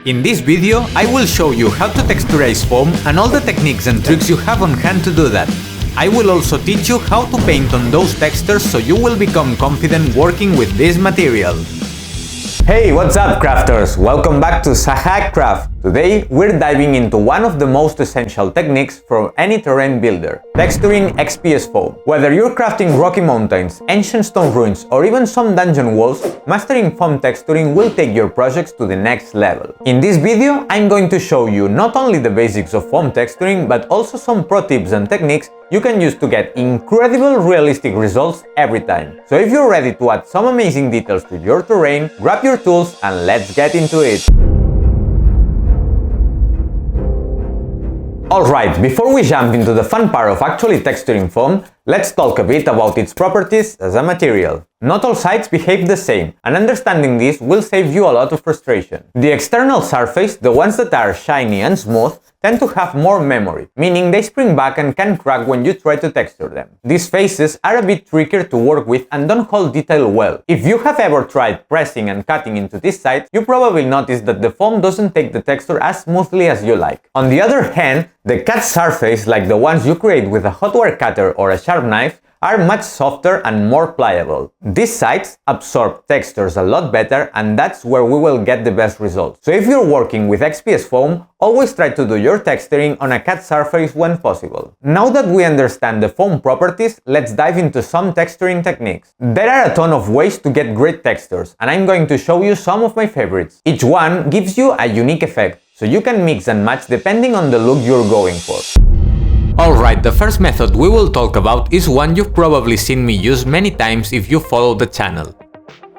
In this video, I will show you how to texturize foam and all the techniques and tricks you have on hand to do that. I will also teach you how to paint on those textures so you will become confident working with this material. Hey, what's up crafters? Welcome back to HANDCRAFTED. Today we're diving into one of the most essential techniques for any terrain builder, texturing XPS foam. Whether you're crafting rocky mountains, ancient stone ruins, or even some dungeon walls, mastering foam texturing will take your projects to the next level. In this video, I'm going to show you not only the basics of foam texturing, but also some pro tips and techniques you can use to get incredible realistic results every time. So if you're ready to add some amazing details to your terrain, grab your tools and let's get into it. Alright, before we jump into the fun part of actually texturing foam, let's talk a bit about its properties as a material. Not all sides behave the same, and understanding this will save you a lot of frustration. The external surface, the ones that are shiny and smooth, tend to have more memory, meaning they spring back and can crack when you try to texture them. These faces are a bit trickier to work with and don't hold detail well. If you have ever tried pressing and cutting into these sides, you probably noticed that the foam doesn't take the texture as smoothly as you like. On the other hand, the cut surface, like the ones you create with a hot wire cutter or a sharp knife, are much softer and more pliable. These sides absorb textures a lot better, and that's where we will get the best results. So if you're working with XPS foam, always try to do your texturing on a cut surface when possible. Now that we understand the foam properties, let's dive into some texturing techniques. There are a ton of ways to get great textures, and I'm going to show you some of my favorites. Each one gives you a unique effect, so you can mix and match depending on the look you're going for. Alright, the first method we will talk about is one you've probably seen me use many times if you follow the channel.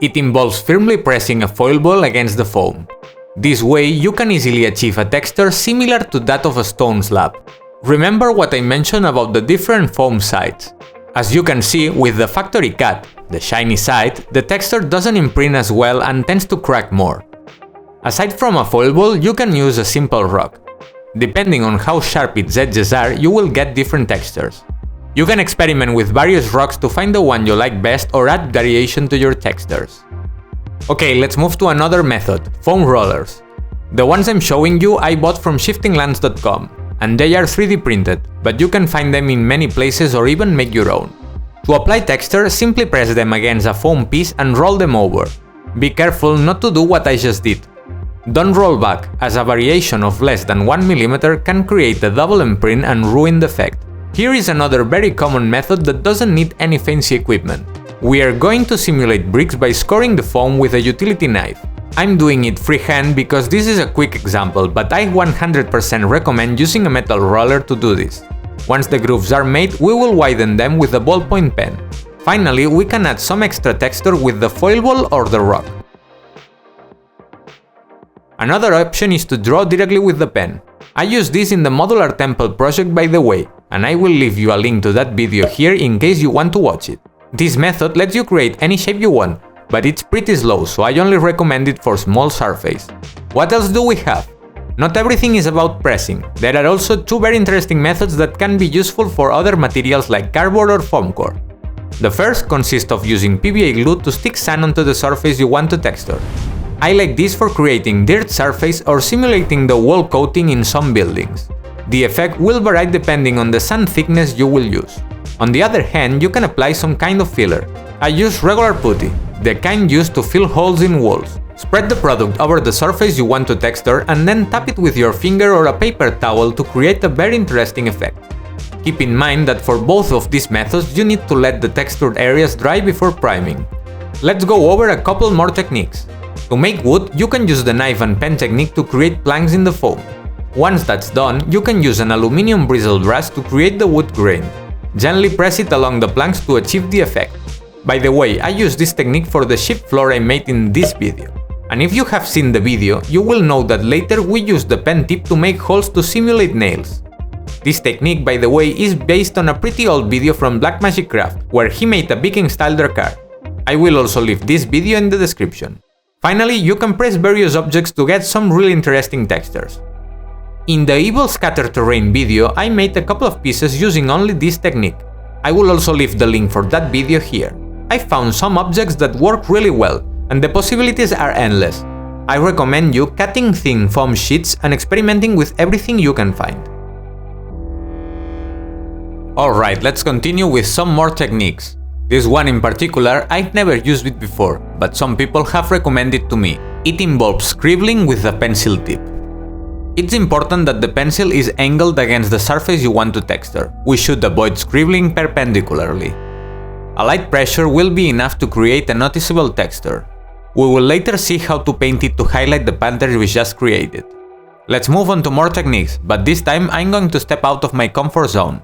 It involves firmly pressing a foil ball against the foam. This way you can easily achieve a texture similar to that of a stone slab. Remember what I mentioned about the different foam sides. As you can see, with the factory cut, the shiny side, the texture doesn't imprint as well and tends to crack more. Aside from a foil ball, you can use a simple rock. Depending on how sharp its edges are, you will get different textures. You can experiment with various rocks to find the one you like best or add variation to your textures. Okay, let's move to another method, foam rollers. The ones I'm showing you I bought from shiftinglands.com, and they are 3D printed, but you can find them in many places or even make your own. To apply texture, simply press them against a foam piece and roll them over. Be careful not to do what I just did. Don't roll back, as a variation of less than 1 mm can create a double imprint and ruin the effect. Here is another very common method that doesn't need any fancy equipment. We are going to simulate bricks by scoring the foam with a utility knife. I'm doing it freehand because this is a quick example, but I 100% recommend using a metal roller to do this. Once the grooves are made, we will widen them with a ballpoint pen. Finally, we can add some extra texture with the foil ball or the rock. Another option is to draw directly with the pen. I use this in the modular temple project, by the way, and I will leave you a link to that video here in case you want to watch it. This method lets you create any shape you want, but it's pretty slow, so I only recommend it for small surface. What else do we have? Not everything is about pressing. There are also two very interesting methods that can be useful for other materials like cardboard or foam core. The first consists of using PVA glue to stick sand onto the surface you want to texture. I like this for creating dirt surface or simulating the wall coating in some buildings. The effect will vary depending on the sand thickness you will use. On the other hand, you can apply some kind of filler. I use regular putty, the kind used to fill holes in walls. Spread the product over the surface you want to texture and then tap it with your finger or a paper towel to create a very interesting effect. Keep in mind that for both of these methods you need to let the textured areas dry before priming. Let's go over a couple more techniques. To make wood, you can use the knife and pen technique to create planks in the foam. Once that's done, you can use an aluminum bristle brush to create the wood grain. Gently press it along the planks to achieve the effect. By the way, I use this technique for the ship floor I made in this video. And if you have seen the video, you will know that later we used the pen tip to make holes to simulate nails. This technique, by the way, is based on a pretty old video from Blackmagic Craft, where he made a Viking-style car. I will also leave this video in the description. Finally, you can press various objects to get some really interesting textures. In the Evil Scatter Terrain video, I made a couple of pieces using only this technique. I will also leave the link for that video here. I found some objects that work really well, and the possibilities are endless. I recommend you cutting thin foam sheets and experimenting with everything you can find. Alright, let's continue with some more techniques. This one in particular, I've never used it before, but some people have recommended to me. It involves scribbling with a pencil tip. It's important that the pencil is angled against the surface you want to texture. We should avoid scribbling perpendicularly. A light pressure will be enough to create a noticeable texture. We will later see how to paint it to highlight the pattern we just created. Let's move on to more techniques, but this time I'm going to step out of my comfort zone.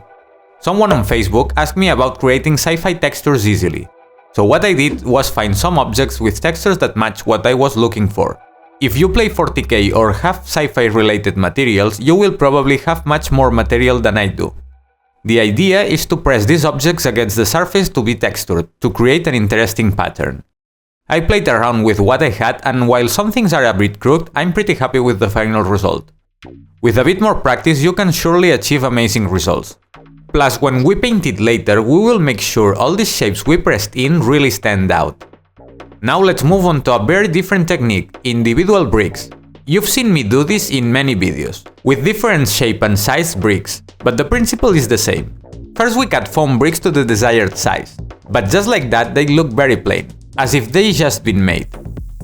Someone on Facebook asked me about creating sci-fi textures easily. So what I did was find some objects with textures that match what I was looking for. If you play 40k or have sci-fi related materials, you will probably have much more material than I do. The idea is to press these objects against the surface to be textured, to create an interesting pattern. I played around with what I had, and while some things are a bit crude, I'm pretty happy with the final result. With a bit more practice, you can surely achieve amazing results. Plus, when we paint it later, we will make sure all these shapes we pressed in really stand out. Now let's move on to a very different technique, individual bricks. You've seen me do this in many videos, with different shape and size bricks, but the principle is the same. First we cut foam bricks to the desired size, but just like that they look very plain, as if they just been made.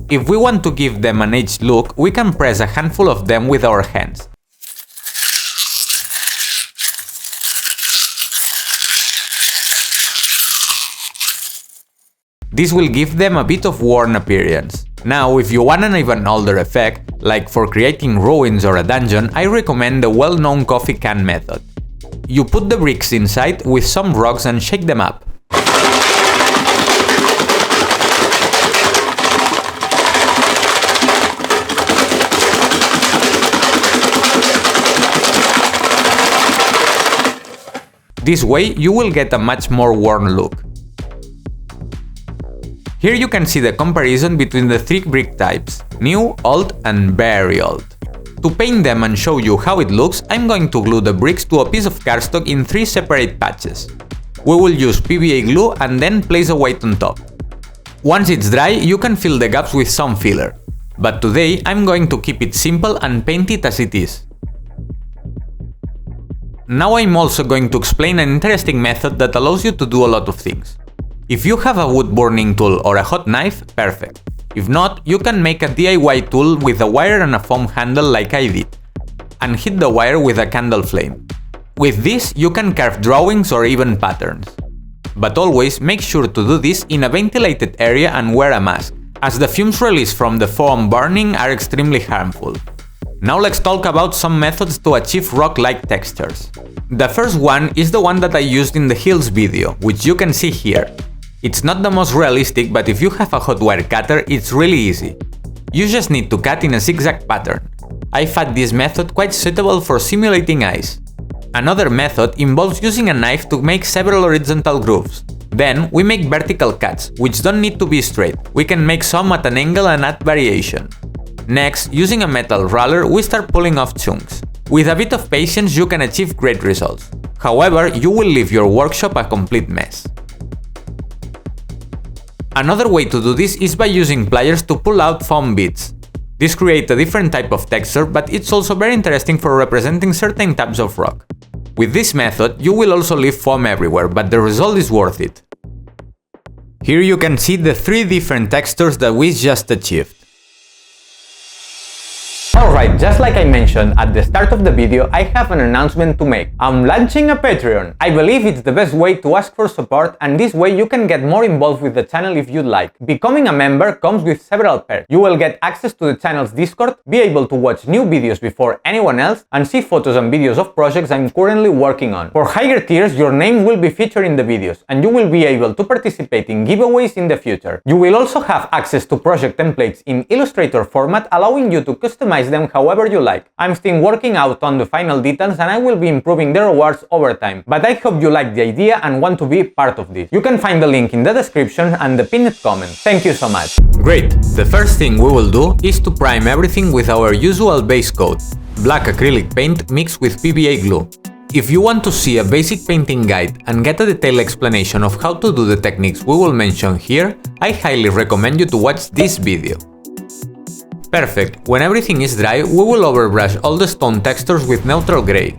If we want to give them an aged look, we can press a handful of them with our hands. This will give them a bit of worn appearance. Now, if you want an even older effect, like for creating ruins or a dungeon, I recommend the well-known coffee can method. You put the bricks inside with some rocks and shake them up. This way, you will get a much more worn look. Here you can see the comparison between the three brick types, new, old and very old. To paint them and show you how it looks, I'm going to glue the bricks to a piece of cardstock in 3 separate patches. We will use PVA glue and then place a weight on top. Once it's dry, you can fill the gaps with some filler. But today I'm going to keep it simple and paint it as it is. Now I'm also going to explain an interesting method that allows you to do a lot of things. If you have a wood burning tool or a hot knife, perfect. If not, you can make a DIY tool with a wire and a foam handle like I did, and hit the wire with a candle flame. With this, you can carve drawings or even patterns. But always make sure to do this in a ventilated area and wear a mask, as the fumes released from the foam burning are extremely harmful. Now let's talk about some methods to achieve rock-like textures. The first one is the one that I used in the hills video, which you can see here. It's not the most realistic, but if you have a hot wire cutter, it's really easy. You just need to cut in a zigzag pattern. I find this method quite suitable for simulating ice. Another method involves using a knife to make several horizontal grooves. Then we make vertical cuts, which don't need to be straight. We can make some at an angle and add variation. Next, using a metal roller, we start pulling off chunks. With a bit of patience, you can achieve great results. However, you will leave your workshop a complete mess. Another way to do this is by using pliers to pull out foam bits. This creates a different type of texture, but it's also very interesting for representing certain types of rock. With this method, you will also leave foam everywhere, but the result is worth it. Here you can see the 3 different textures that we just achieved. Alright, just like I mentioned at the start of the video, I have an announcement to make. I'm launching a Patreon. I believe it's the best way to ask for support, and this way you can get more involved with the channel if you'd like. Becoming a member comes with several perks. You will get access to the channel's Discord, be able to watch new videos before anyone else, and see photos and videos of projects I'm currently working on. For higher tiers, your name will be featured in the videos, and you will be able to participate in giveaways in the future. You will also have access to project templates in Illustrator format, allowing you to customize them however you like. I'm still working out on the final details and I will be improving the rewards over time, but I hope you like the idea and want to be part of this. You can find the link in the description and the pinned comment. Thank you so much. Great! The first thing we will do is to prime everything with our usual base coat, black acrylic paint mixed with PVA glue. If you want to see a basic painting guide and get a detailed explanation of how to do the techniques we will mention here, I highly recommend you to watch this video. Perfect, when everything is dry, we will overbrush all the stone textures with neutral grey.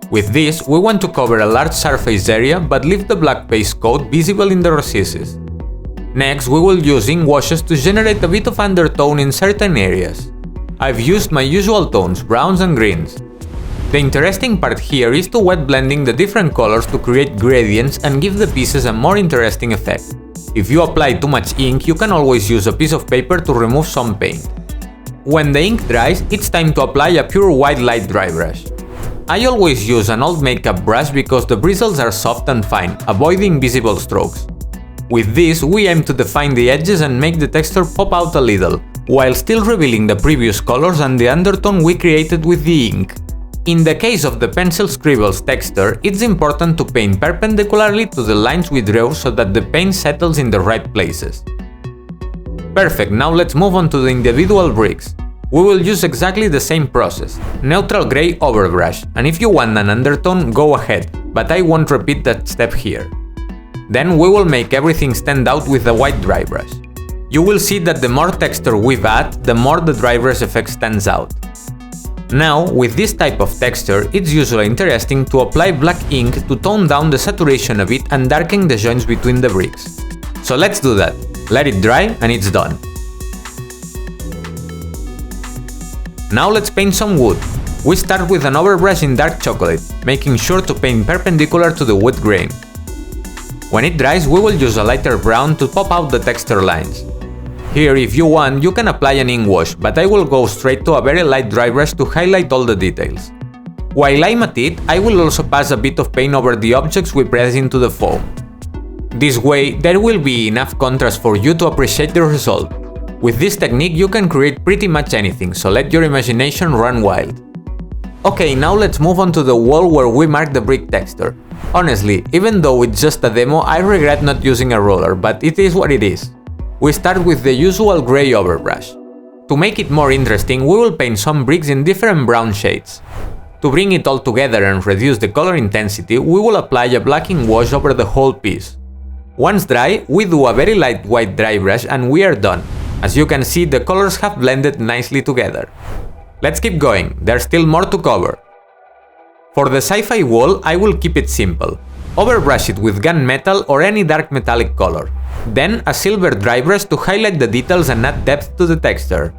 With this, we want to cover a large surface area but leave the black base coat visible in the recesses. Next, we will use ink washes to generate a bit of undertone in certain areas. I've used my usual tones, browns and greens. The interesting part here is to wet blending the different colors to create gradients and give the pieces a more interesting effect. If you apply too much ink, you can always use a piece of paper to remove some paint. When the ink dries, it's time to apply a pure white light dry brush. I always use an old makeup brush because the bristles are soft and fine, avoiding visible strokes. With this, we aim to define the edges and make the texture pop out a little, while still revealing the previous colors and the undertone we created with the ink. In the case of the pencil scribbles texture, it's important to paint perpendicularly to the lines we drew so that the paint settles in the right places. Perfect, now let's move on to the individual bricks. We will use exactly the same process, neutral grey overbrush, and if you want an undertone, go ahead, but I won't repeat that step here. Then we will make everything stand out with a white dry brush. You will see that the more texture we add, the more the dry brush effect stands out. Now, with this type of texture, it's usually interesting to apply black ink to tone down the saturation a bit and darken the joints between the bricks. So let's do that. Let it dry and it's done. Now let's paint some wood. We start with an overbrush in dark chocolate, making sure to paint perpendicular to the wood grain. When it dries, we will use a lighter brown to pop out the texture lines. Here, if you want, you can apply an ink wash, but I will go straight to a very light dry brush to highlight all the details. While I'm at it, I will also pass a bit of paint over the objects we press into the foam. This way, there will be enough contrast for you to appreciate the result. With this technique, you can create pretty much anything, so let your imagination run wild. Okay, now let's move on to the wall where we mark the brick texture. Honestly, even though it's just a demo, I regret not using a roller, but it is what it is. We start with the usual grey overbrush. To make it more interesting, we will paint some bricks in different brown shades. To bring it all together and reduce the color intensity, we will apply a black ink wash over the whole piece. Once dry, we do a very light white dry brush and we are done. As you can see, the colors have blended nicely together. Let's keep going, there's still more to cover. For the sci-fi wall, I will keep it simple. Overbrush it with gunmetal or any dark metallic color. Then a silver dry brush to highlight the details and add depth to the texture.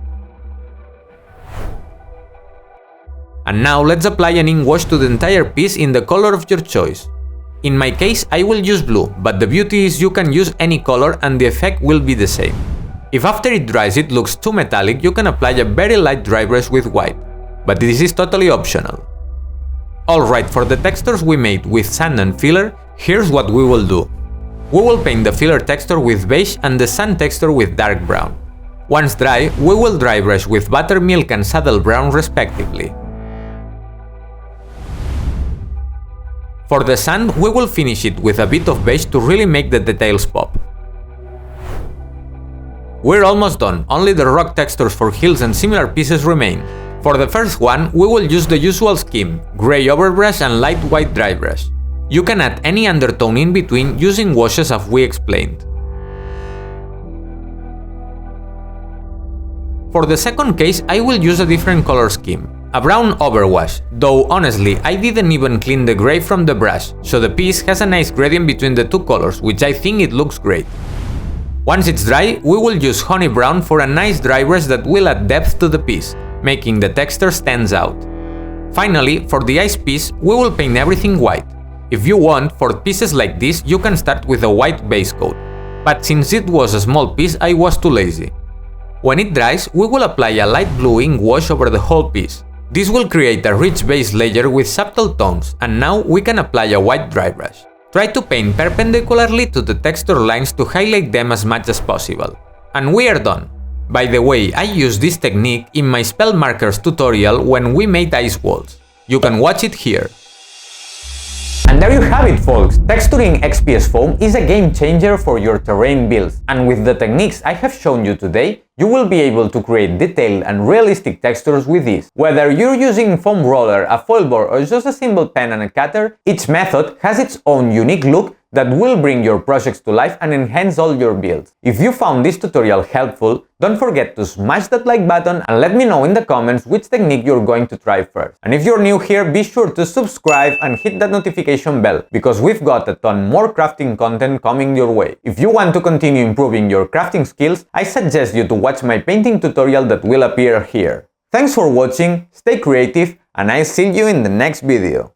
And now let's apply an ink wash to the entire piece in the color of your choice. In my case, I will use blue, but the beauty is you can use any color and the effect will be the same. If after it dries it looks too metallic, you can apply a very light dry brush with white, but this is totally optional. Alright, for the textures we made with sand and filler, here's what we will do. We will paint the filler texture with beige and the sand texture with dark brown. Once dry, we will dry brush with buttermilk and saddle brown respectively. For the sand, we will finish it with a bit of beige to really make the details pop. We're almost done, only the rock textures for hills and similar pieces remain. For the first one, we will use the usual scheme, grey overbrush and light white dry brush. You can add any undertone in between using washes as we explained. For the second case, I will use a different color scheme, a brown overwash, though honestly I didn't even clean the grey from the brush, so the piece has a nice gradient between the two colors, which I think it looks great. Once it's dry, we will use honey brown for a nice dry brush that will add depth to the piece, making the texture stands out. Finally, for the ice piece, we will paint everything white. If you want, for pieces like this, you can start with a white base coat, but since it was a small piece, I was too lazy. When it dries, we will apply a light blue ink wash over the whole piece. This will create a rich base layer with subtle tones, and now we can apply a white dry brush. Try to paint perpendicularly to the texture lines to highlight them as much as possible. And we are done. By the way, I used this technique in my spell markers tutorial when we made ice walls. You can watch it here. And there you have it, folks! Texturing XPS foam is a game changer for your terrain builds, and with the techniques I have shown you today, you will be able to create detailed and realistic textures with this. Whether you're using foam roller, a foil board or just a simple pen and a cutter, each method has its own unique look that will bring your projects to life and enhance all your builds. If you found this tutorial helpful, don't forget to smash that like button and let me know in the comments which technique you're going to try first. And if you're new here, be sure to subscribe and hit that notification bell, because we've got a ton more crafting content coming your way. If you want to continue improving your crafting skills, I suggest you to watch my painting tutorial that will appear here. Thanks for watching, stay creative, and I'll see you in the next video.